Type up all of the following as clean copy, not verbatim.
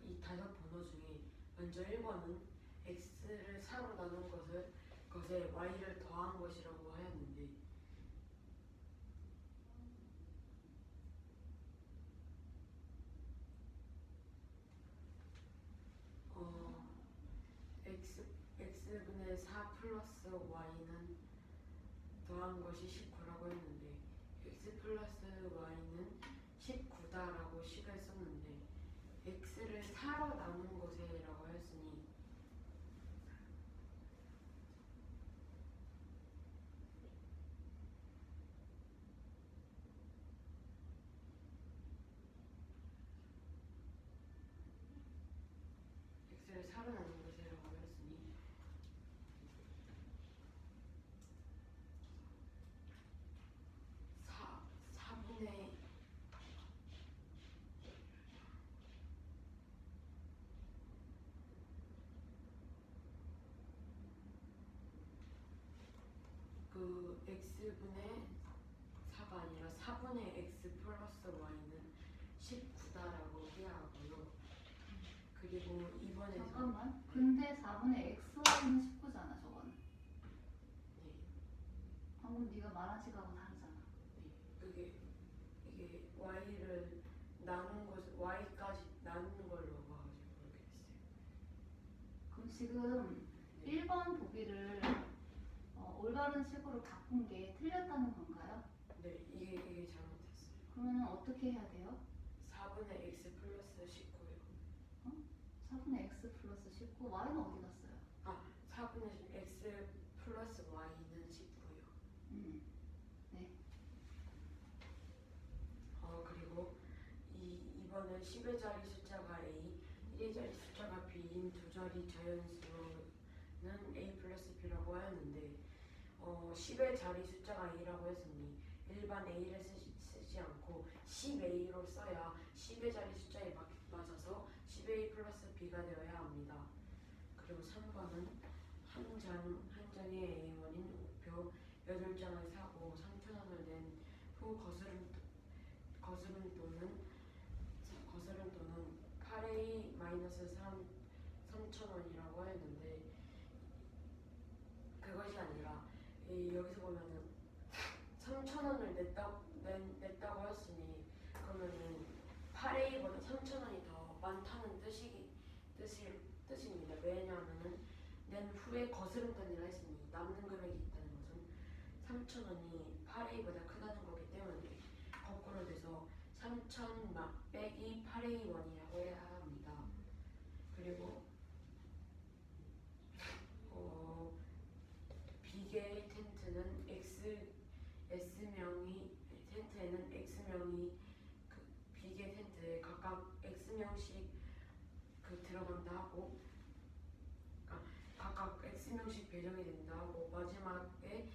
이 다섯 번호 중에 먼저 1번은 x를 4로 나눈 것에 y를 더한 것이라고 하였는데 x분의 4 플러스 y는 더한 것이 19라고 했는데 x 플러스 y는 19다라고 식을 썼는데 x를 4로 나눈 것에라고 했으니 x를 4로 나눈 것이라고 했으니 4분의 x분의 4가 아니라 4분의 x 플러스 y는 19다라고 해야 하고요. 그리고 이번에서 잠깐만. 근데 4분의 x는 19잖아, 저거는. 네, 방금 네가 말한 식하고 다르잖아. 네, 이게 y를 나눈 것 y까지 나누는 걸로 봐가지고 그렇게 됐어요. 그럼 지금 1번 보기를 올바른 식으로 바꾼 게 틀렸다는 건가요? 네, 이게 잘못됐어요. 그러면 어떻게 해야 돼요? 4분의 x 플러스 19요. 4분의 x 플러스 19, y는 어디 갔어요? 4분의 x 플러스 y는 19요. 네. 그리고 이번엔 10의 자리 숫자가 a, 1의 자리 숫자가 b인 두 자리 자연수는 a 플러스 b라고 하였는데 10의 자리 숫자가 a라고 했으니 일반 a를 쓰지 않고 10a로 써야 10의 자리 숫자에 맞아서 10a 플러스 b가 되어야 합니다. 그리고 3번은 한 장의 A1인 우표 8장을 사고 3,000원을 낸 후 거스름 돈은 8a 3,000원이라고 했는데 그것이 아니라 여기서 보면은 3,000원을 냈다고 했으니 그러면은 8a보다 3,000원이 더 많다는 뜻입니다. 왜냐하면은 낸 후에 거스름돈이라 했으니 남는 금액이 있다는 것은 3,000원이 8a보다 크다는 거기 때문에 거꾸로 돼서 3,000 빼기 8a1이라고 해야 합니다. 그리고 B개의 텐트는 텐트에는 X명이 B개 텐트에 각각 X명씩 들어간다 하고 각각 X명씩 배정이 된다 하고 마지막에는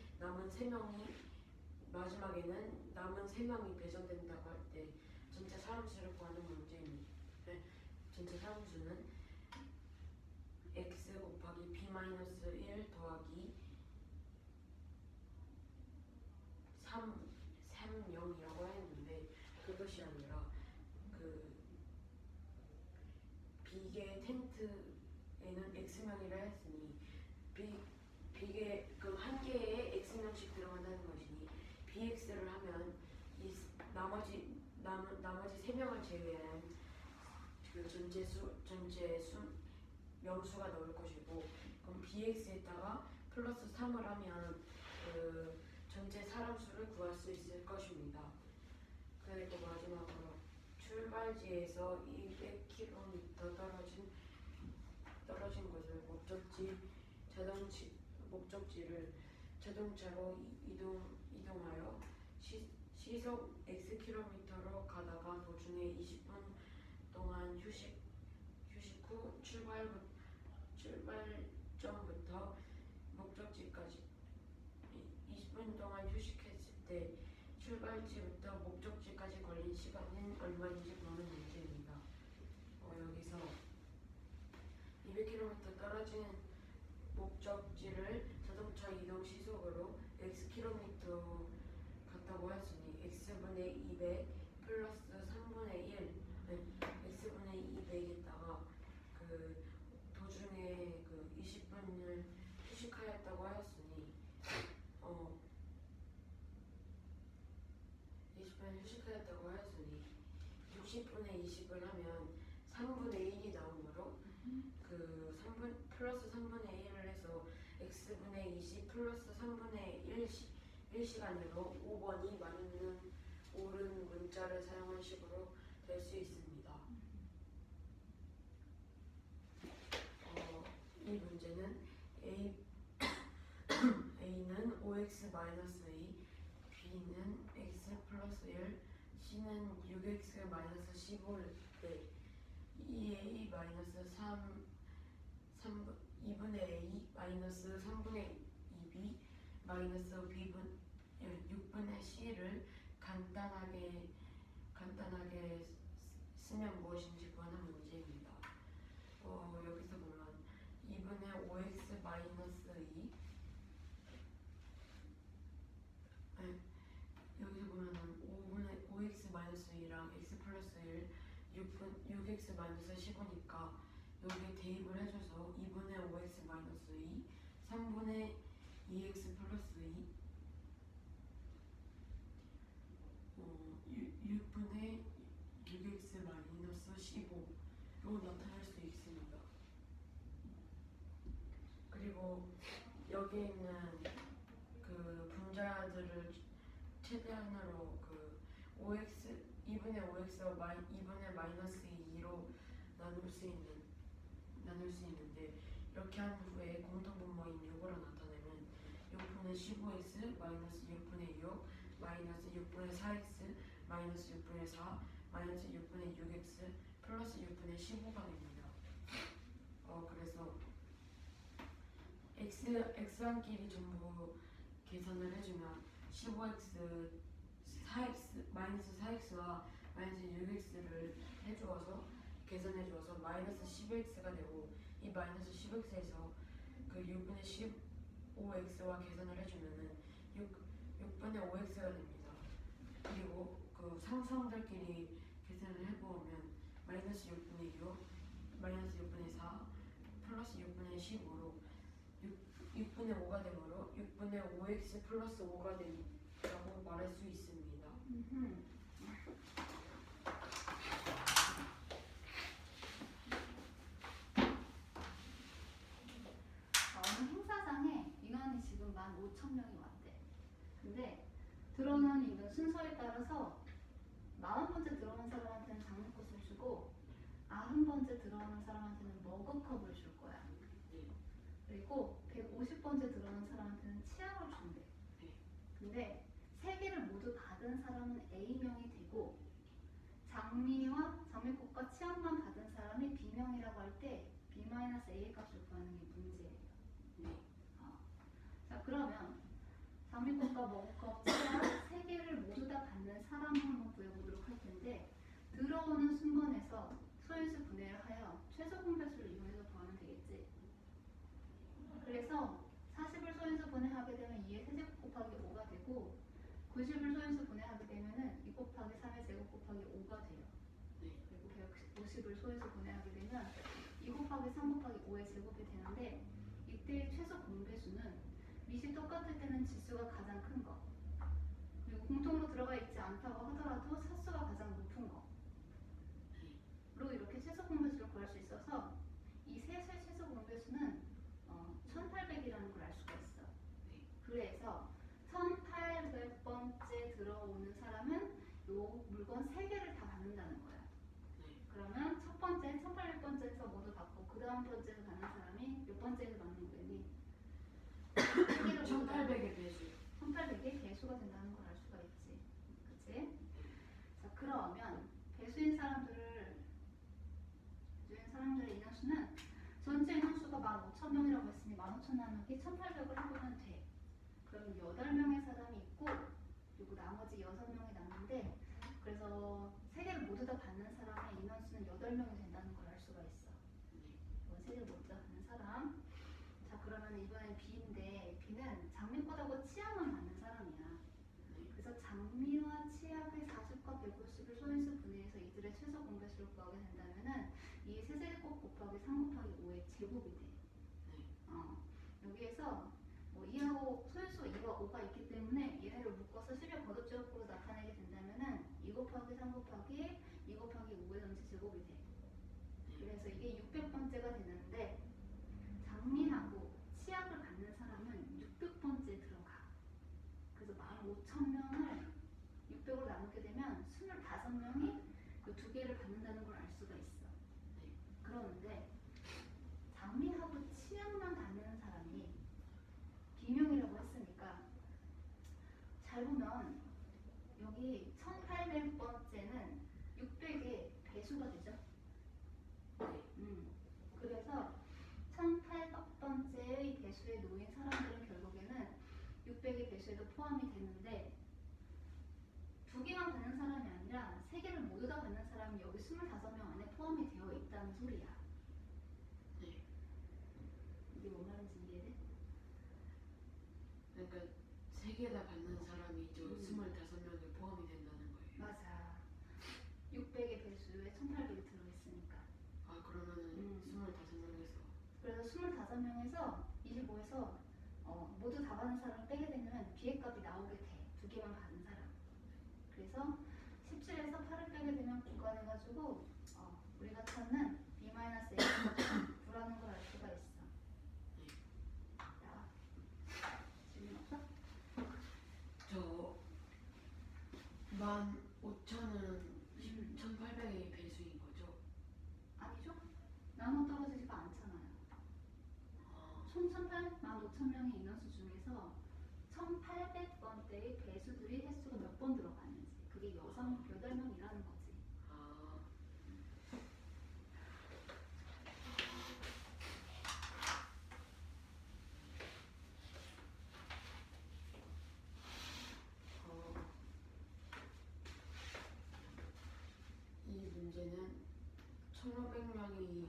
남은 3명이 배정된다고 할 때 전체 사람수를 구하는 문제입니다. 전체 사람수는 x 곱하기 b-1 더하기 3,0이라고 했는데 그것이 아니라 B개 텐트에는 X명이라 했으니 B개 한 개에 X명씩 들어간다는 것이니 BX를 하면 이 나머지 3명을 제외한 전체 명수가 나올 것이고 그럼 BX에다가 플러스 3을 하면 전체 사람수를 구할 수 있을 것입니다. 그리고 마지막으로 출발지에서 200km 떨어진 곳을 목적지를 자동차로 이동하여 시속 Xkm로 가다가 도중에 20분 동안 휴식 후 출발점부터 목적지까지 20분 동안 휴식했을 때 출발지부터 목적지까지 걸린 시간은 얼마인지 보는 문제입니다. 여기서 200km 떨어진 목적지를 자동차 이동 시속으로 Xkm 같다고 했으니 X분의 200 플러스 3분의 1 X분의 방식을 하면 3분의 1이 나오므로 그 3분 플러스 3분의 1을 해서 x분의 20 플러스 3분의 1시간으로 5번이 맞는 옳은 문자를 사용한 식으로 될 수 있습니다. 이 문제는 A는 5x-2, B는 x 플러스 1, C는 6x-15일 때 2a-3 2분의 a 마이너스 3분의 2b 마이너스 b분 6분의 c를 간단하게 쓰면 무엇인지 구하는 문제입니다. 여기서 보면 2분의 5x 마이너스 2 여기서 보면은 5x 마이너스 2랑 x 플러스 1 6x 마이너스 15니까 여기에 대입을 해줘서 2분의 5x 마이너스 2 3분의 2x 플러스 2 6분의 6x 마이너스 15로 나타날 수 있습니다. 그리고 여기 있는 그 분자들을 최대한으로 그 2분의 5x와 2분의 마이너스 2로 나눌 수 있는데 이렇게 한 후에 공통분모인 6으로 나타내면 6분의 15x 마이너스 6분의 6 마이너스 6분의 4x 마이너스 6분의 4 마이너스 6분의 6x 플러스 6분의 15가 됩니다. 그래서 x항끼리 전부 계산을 해주면 15x 4x 마이너스 4x와 마이너스 6x를 해주어서 계산해주어서 마이너스 10x가 되고 이 마이너스 10x에서 그 6분의 15x와 계산을 해주면은 6분의 5x가 됩니다. 그리고 그 상수항들끼리 계산을 해보면 마이너스 6분의 6 마이너스 6분의 4 플러스 6분의 15로 6분의 5가 되므로 6분의 5x 플러스 5가 된다고 말할 수 있습니다. 어느 행사장에 인원이 지금 15,000명이 왔대. 근데 들어오는 인원 순서에 따라서 40번째 들어오는 사람한테는 장미꽃을 주고 90번째 들어오는 사람한테는 머그컵을 줄 거야. 그리고 150번째 들어오는 사람한테는 치약을 준대. 근데 3개를 모두 받은 사람은 A명이 되고 장미꽃과 치약만 받은 사람이 B명이라고 할 때 B-A의 값을 구하는 게 문제예요. 자, 그러면 장미꽃과 머그컵, 치약 3개를 모두 다 받는 사람을 한번 구해보도록 할 텐데 들어오는 순번에서 소인수 분해를 하여 최소 공배수를 이용해서 구하면 되겠지. 그래서 40을 소인수 분해하게 되면 2의 세제곱 곱하기 5가 되고 90을 소인수 분해하게 되면 2 곱하기 3의 제곱 곱하기 5가 돼요. 그리고 150을 소인수 분해하게 되면 2 곱하기 3 곱하기 5의 제곱이 되는데 이때의 최소 공배수는 밑이 똑같을 때는 지수가 가장 큰 거, 그리고 공통으로 들어가 있지 않다고 하더라도 사수가 가장 높은 거로 이렇게 최소 공배수를 구할 수 있어서 이 셋의 최소 공배수는 1800이라는 걸 알 수가 있어. 그래서 1800번째 들어오는 사람은 요 물건 3개를 다 받는다는 거야. 그러면 첫 번째 1800번째에서 모두 받고 그 다음 번째에서 받는 사람이 몇 번째에서 받는 거니? 1800의 배수. 1800의 배수가 된다는 걸 알 수가 있지. 그치? 자, 그러면 배수인 사람들의 인원수는 전체 인원수가 15,000명이라고 했으니 15,000 나누기 1800을 해보면 돼. 그럼 8명의 사람이 있고 그리고 나머지 6명이 남는데 그래서 3개를 모두 다 받는 사람의 인원수는 8명이 된다는 걸 알 수가 있어. 이건 3개를 모두 다 받는 사람. 자, 그러면 이번엔 B인데 B는 장미꽃하고 치약만 받는 사람이야. 그래서 장미와 치약의 40과 150을 소인수 분해해서 이들의 최소 공배수를 구하게 된다면은 이 세제곱 곱하기 3 곱하기 5의 제곱이 돼. 여기에서 2하고 소인수가 2와 5가 있기 때문에 얘네를 묶어서 10의 거듭제곱으로 나타내게 된다면은 2 곱하기 3 곱하기 2 곱하기 5의 전체 제곱 25명 안에 포함이 되어 있다는 소리야. 네. 이게 뭔 말인지 이해돼? 그러니까 세 개 다 받는 사람이 저 음. 25명에 포함이 된다는 거예요. 맞아. 600의 배수에 1800이 들어있으니까. 아 그러면은 25명에서 그래서 25명에서 25에서 모두 다 받은 사람을 빼게 되면 비례값이 나오게 돼. 두 개만 받은 사람. 그래서 17에서 8을 빼게 되면 9가 돼가지고 우리가 찾는 B-A가 9라는 걸 알 수가 있어. 나와. 질문 없어? 저 15,000은 1,800의 배수인 거죠? 아니죠? 나눠 떨어지지가 않잖아요. 총 15,000명의 인원수 중에서 1,800번대의 배수들이 횟수가 몇 번 들어가는지 그게 8명이라는 거지. 아 이 문제는 1,500명이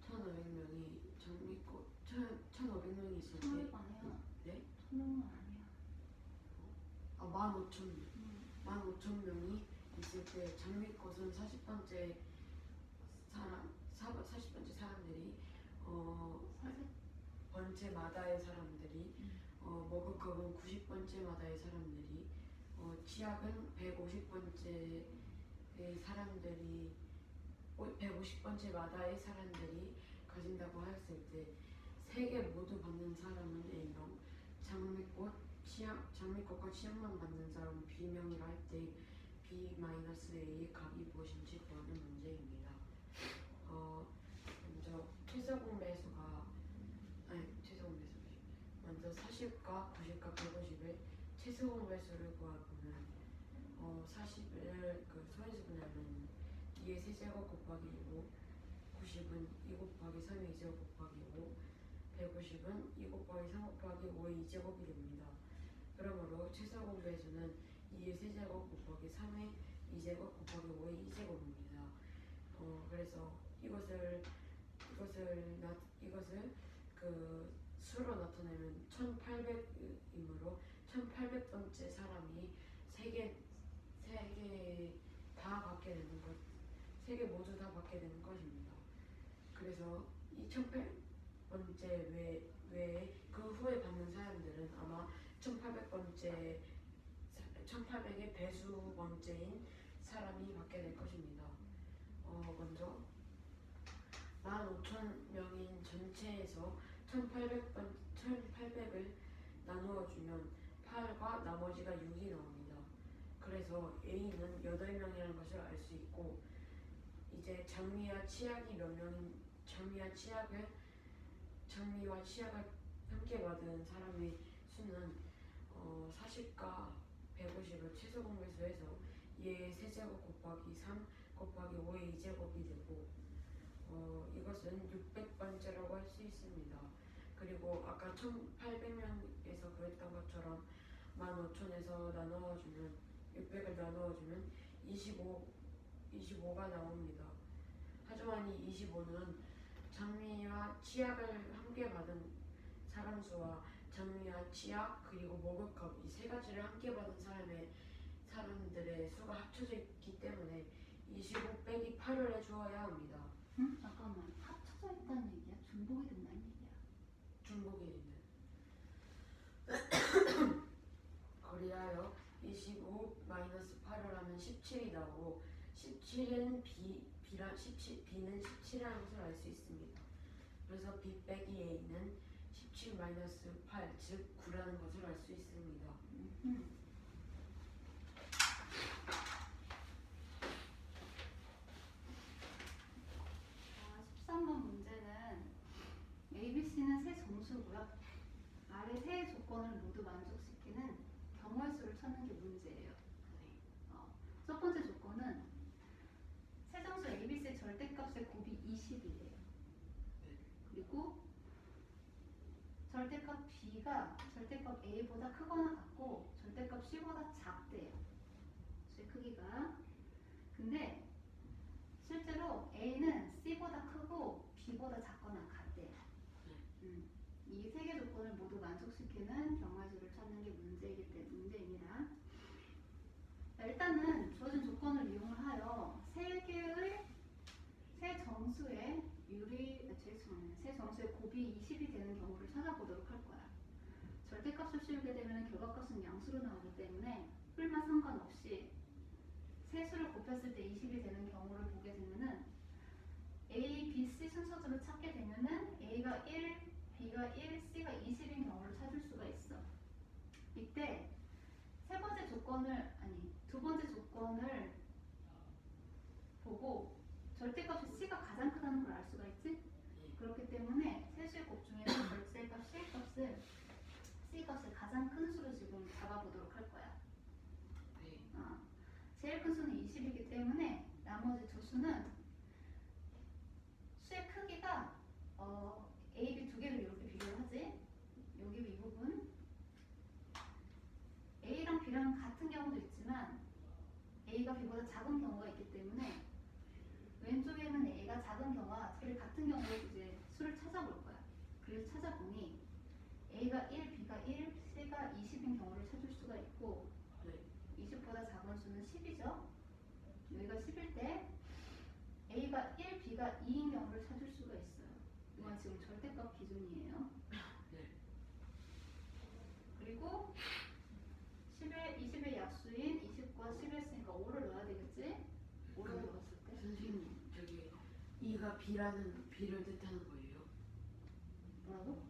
1,500명이 장미꽃 1,500명이 있을 때 1,500 아니야. 네? 1,000명은 아니야. 아 15,000명이 있을 때 장미꽃은 40번째 사람들이 40번째마다의 사람들이 머그컵은 90번째마다의 사람들이 치약은 150번째의 사람들이 150번째마다의 사람들이 가진다고 했을 때 세 개 모두 받는 사람은 A명, 장미꽃과 치약만 받는 사람은 B명이라 할 때 B-A의 값이 무엇인지 구하는 문제입니다. 먼저 최소공 배수가 먼저 40과 90과 150의 최소공 배수를 구하고는 40을 그 소인수 분해하면 2의 세제곱 곱하기 2고 90은 2 곱하기 3의 2제곱 곱하기 5 150은 2 곱하기 3 곱하기 5의 2제곱이 됩니다. 그러므로 최소공 배수는 2의 세제곱 곱하기 3의 2제곱 곱하기 5의 2제곱입니다. 그래서 이것을 그 수로 나타내면 1800이므로 1800번째 사람이 세 개 다 받게 되는 것, 세 개 모두 다 받게 되는 것입니다. 그래서 이 1800번째 외에 그 후에 받는 사람들은 아마 1800의 배수 번째인 사람이 받게 될 것입니다. 먼저 15,000명인 전체에서 1800을 나누어 주면 8과 나머지가 6이 나옵니다. 그래서 A는 8명이라는 것을 알 수 있고, 이제 장미와 치약을 함께 받은 사람의 수는 40과 150을 최소 공배수해서 2의 세제곱 곱하기 3 곱하기 5의 2제곱이 되고, 이것은 600번째라고 할 수 있습니다. 그리고 아까 1800명에서 구했던 것처럼 15,000에서 나누어주면 600을 나누어주면 25가 나옵니다. 하지만 이 25는 장미와 치약을 함께 받은 사람 수와 장미와 치약 그리고 머그컵 이 세 가지를 함께 받은 사람들의 수가 합쳐져 있기 때문에 25 빼기 8을 해주어야 합니다. 응? 잠깐만. 합쳐져 있다는 얘기야? 중복이 된다는 얘기야? 중복이 있는. 그리하여 25-8을 하면 17이 나오고 17은 B는 17이라는 것을 알 수 있습니다. 그래서 B 빼기 A는 17-8, 즉 9라는 것을 알 수 있습니다. 13번 문제는 ABC는 세 정수고요. 아래 세 조건을 모두 만족시키는 경우의 수를 찾는 게 문제예요. 첫 번째 조건은 세 정수 ABC의 절대값의 곱이 20이에요. 그리고 절대값 B가 절대값 A보다 크거나 같고 절대값 C보다 작대요. 수의 크기가. 근데 실제로 A는 C보다 크고 B보다 작거나 같대요. 이 세 개 조건을 모두 만족시키는 경화수를 찾는 게 문제입니다. 자, 일단은 주어진 조건을 이용을 하여 세 정수의 세 정수의 곱이 20이 되는 경우를 찾아보도록 할 거야. 절대값을 씌우게 되면 결과값은 양수로 나오기 때문에 풀만 상관없이 세 수를 곱했을 때 20이 되는 경우를 보게 되면은 A, B, C 순서대로 찾게 되면은 A가 1, B가 1, C가 20인 경우를 찾을 수가 있어. 이때 두 번째 조건을 보고 절대값이 C가 가장 크다는 걸 알 수가 있지? 그렇기 때문에 세수의 곱 중에서 절대값 C 값을 가장 큰 수로 지금 잡아보도록 할 거야. 제일 큰 수는 20이기 때문에 나머지 두 수는 수의 크기가 A, B 두 개를 이렇게 비교를 하지. 여기 이 부분 A랑 B랑 같은 경우도 있지만 A가 B보다 작은 경우가 있기 때문에 왼쪽에는 A가 작은 경우와 둘이 같은 경우로 이제 수를 찾아볼 거야. 그래서 찾아보니 A가 1, B가 1, C가 20인 경우를 찾을 수가 있고 20보다 작은 수는 10이죠. 여기가 10일 때 A가 1, B가 2인 경우를 찾을 수가 있어요. 이건 지금 절대값 기준이에요. 그리고 20의 약수인 20과 10을 했으니까 5를 넣어야 되겠지? 5를 넣었을 때 선생님, 저기 E가 B를 뜻하는 거예요? 뭐라고?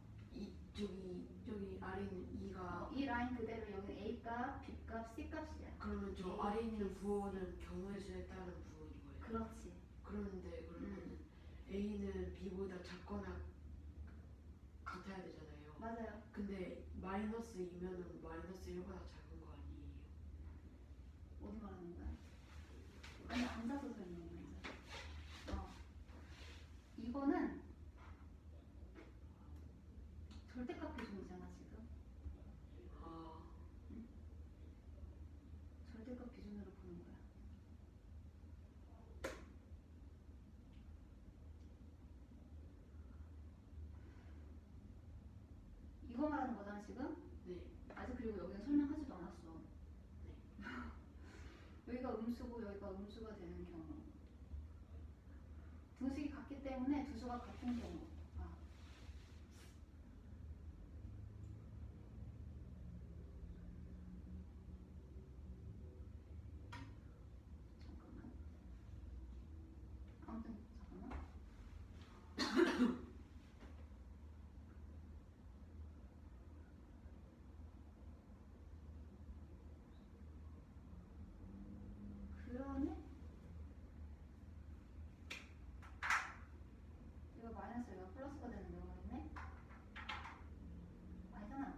저기 아래는 E가 이 라인 그대로 여기는 A값, B값, C값이야. 그러면 저 A, 아래 있는 B, 부호는 경우의 수에 따른 부호인 거예요? 그렇지. 그런데 그러면 A는 B보다 작거나 같아야 되잖아요. 맞아요. 근데 마이너스 2면은 마이너스 1보다 작은 거 아니에요? 어디 말하는 거야? 아니 앉아서 설명해. 이거는 절대값 기준이잖아 지금. 절대값 기준으로 보는 거야. 이거 말하는 거잖아 지금? 네. 아직 그리고 여기는 설명하지도 않았어. 여기가 음수고 여기가 음수가 되는 경우. 등식이 같기 때문에 두 수가 같은 경우. 잠깐만. 아무튼 잠깐만. 그러네? 이거 마이너스 여기가 플러스가 되는 경우가 있네? 아니잖아.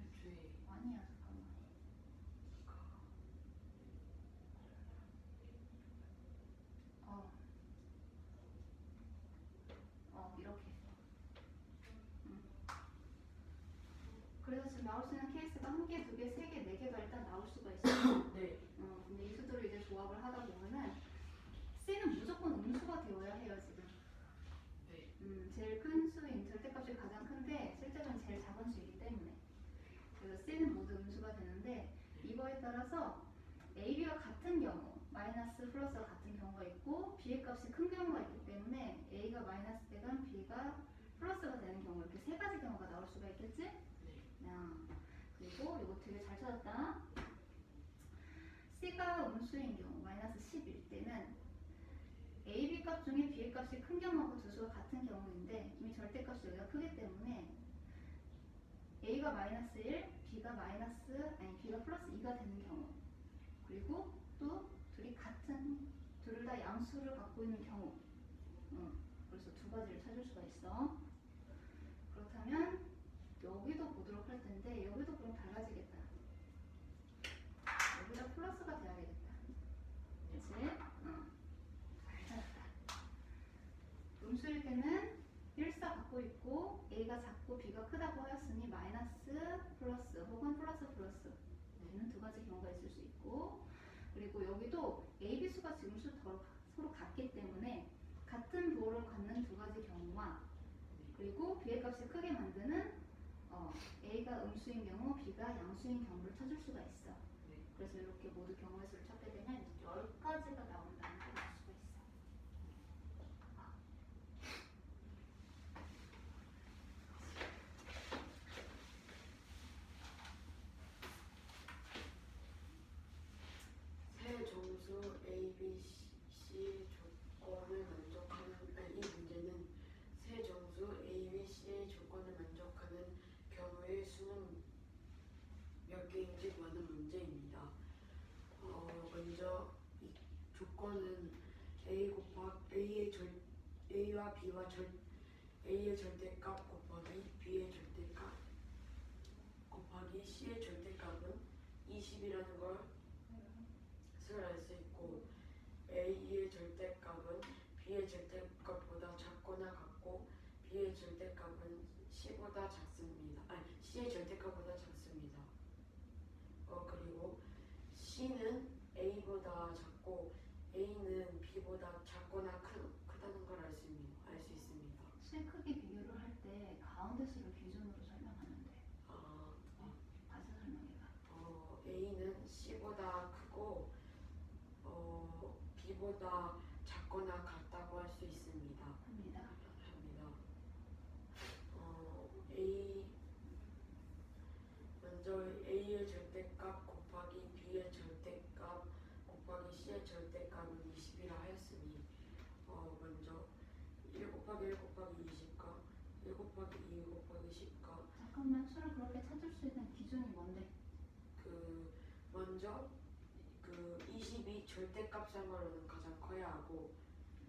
애초에 아니야 잠깐만. 이렇게. 그래서 지금 나올 수 있는 케이스가 한 개, 두 개, 세 개, 네 개가 일단 나올 수가 있어요. 네. 근데 이 수들을 이제 조합을 하다 보면은 C는 무조건 음수가 되어야 해요 지금. 네. 제일 큰 수인 절대값이 가장 큰데 실제로는 제일 작은 수이기 때문에 그래서 C는 모두 음수가 되는데 이거에 따라서 A, B가 같은 경우 마이너스 플러스가 같은 경우가 있고 B의 값이 큰 경우가 있기 때문에 A가 마이너스 되건 B가 플러스가 되는 경우 이렇게 세 가지 경우가 나올 수가 있겠지? 네. 그리고 이거 되게 잘 찾았다. C가 음수인 경우 마이너스 10일 때는 A, B 값 중에 B의 값이 큰 경우하고 두 수가 같은 경우인데 이미 절대값이 여기가 크기 때문에 A가 마이너스 1, B가 플러스 2가 되는 경우 그리고 또 둘 다 양수를 갖고 있는 경우 그래서 두 가지를 찾을 수가 있어. 그렇다면 여기도 보도록 할 텐데 여기도 그럼 달라지겠다. 여기다 플러스가 돼야 되겠다. 그치? 잘 찾았다. 음수일 때는 1사 갖고 있고 A가 작고 B가 크다고 하였으니 마이너스 플러스 혹은 플러스 되는 두 가지 경우가 있을 수 있고 그리고 여기도 A, B 수가 지금 서로 같기 때문에 같은 부호를 갖는 두 가지 경우와 그리고 B의 값을 크게 만드는 A가 음수인 경우 B가 양수인 경우를 찾을 수가 있어. 그래서 이렇게 모두 경우의 수를 찾게 되면 10가지가 나온다는 걸 알 수가 있어. 세 정수 A, B, C 조건을 만족하는 이 문제는 세 정수 A, B, C의 조건을 만족하는 경우의 수는 몇 개인지 구하는 문제입니다. 먼저 이 조건은 A와 B와 A의 절대값 곱하기 B의 절대값 곱하기 C의 절대값은 20이라는 걸 알 수 있고 A의 절대값은 B의 절대값보다 작거나 같고 B의 절대값은 C보다 작습니다. C의 절대값보다 작습니다. 그리고 C는 A보다 작고 A는 B보다 작거나 크다는 걸 알 수 있습니다. 수의 크기 비교를 할 때 가운데 수를 기준으로 설명하면 돼. 가서 설명해봐. A는 C보다 크고 B보다 작거나 같다고 할 수 있습니다. 합니다. 먼저 A의 절대값 곱하기 B의 절대값 곱하기 C의 절대값은 20이라 하였으니 먼저 1 곱하기 1 곱하기 20과 1 곱하기 2 곱하기 10과 잠깐만, 수를 그렇게 찾을 수 있는 기준이 뭔데? 먼저 20이 절대값상으로는 가장 커야 하고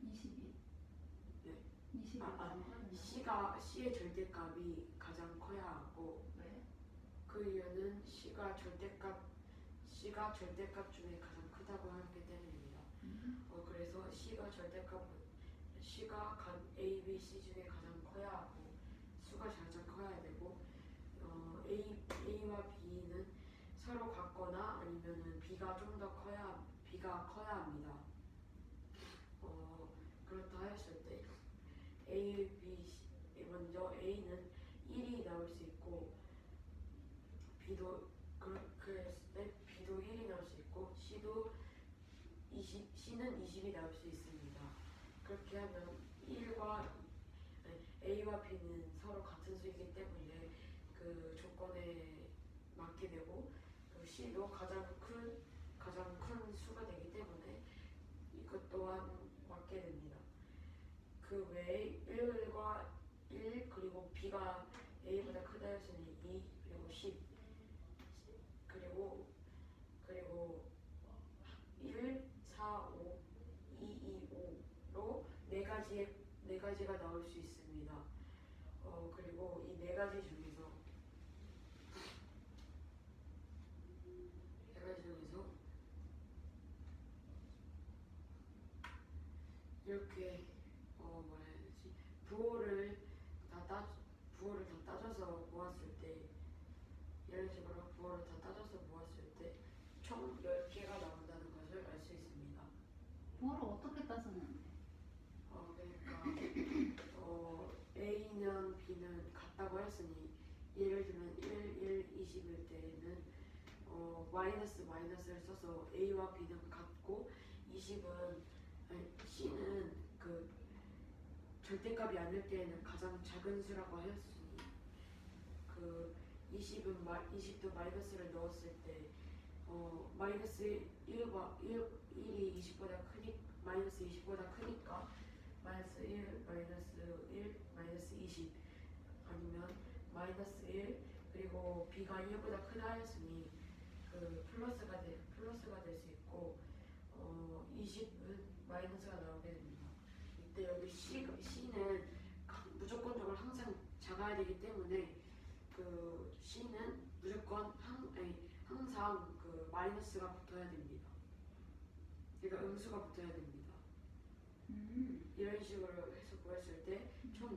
22. 네. 22. C의 절대값이 가장 커야 하고 왜? 그 이유는 C가 절대값 중에 가장 크다고 하기 때문입니다. 그래서 C가 A, B, C 중에 가장 커야 하고 수가 가장 커야 되고 A와 B는 서로 같거나 아니면은 B가 커야 합니다. 그렇다 했을 때 A, B, C, 먼저 A는 1이 나올 수 있고 B도 그렇게 했을 때 B도 1이 나올 수 있고 C는 20이 나올 수 있습니다. 그렇게 하면 A와 B는 서로 같은 수이기 때문에 그 조건에 맞게 되고 C도 가장 큰 수가 되기 때문에 이것 또한 맞게 됩니다. 그 외에 1과 1 그리고 B가 A보다 크다 했으니 2 그리고 10 그리고 1, 4, 5, 2, 2, 5로 네 가지가 나올 수 있습니다. 그리고 이 네 가지 중에서 이렇게 부호를 다 따져서 모았을 때 이런 식으로 부호를 다 따져서 모았을 때 총 10개가 나온다는 것을 알 수 있습니다. 부호를 어떻게 따서는? 그러니까 A는 B는 같다고 했으니 예를 들면 1, 20일 때는 마이너스를 써서 A와 B는 같고 20은 C는 절대값이 아닐 때에는 가장 작은 수라고 하였으니 20도 마이너스를 넣었을 때 마이너스 1이 20보다 크니 마이너스 20보다 크니까 마이너스 1, 마이너스 20 아니면 마이너스 1 그리고 B가 1보다 크다 하였으니 플러스가 될 수 있고 20은 마이너스가 나오게 됩니다. 이때 여기 C는 무조건적으로 항상 작아야 되기 때문에 C는 무조건 항상 마이너스가 붙어야 됩니다. 그러니까 음수가 붙어야 됩니다. 이런 식으로 해서 구했을 때 총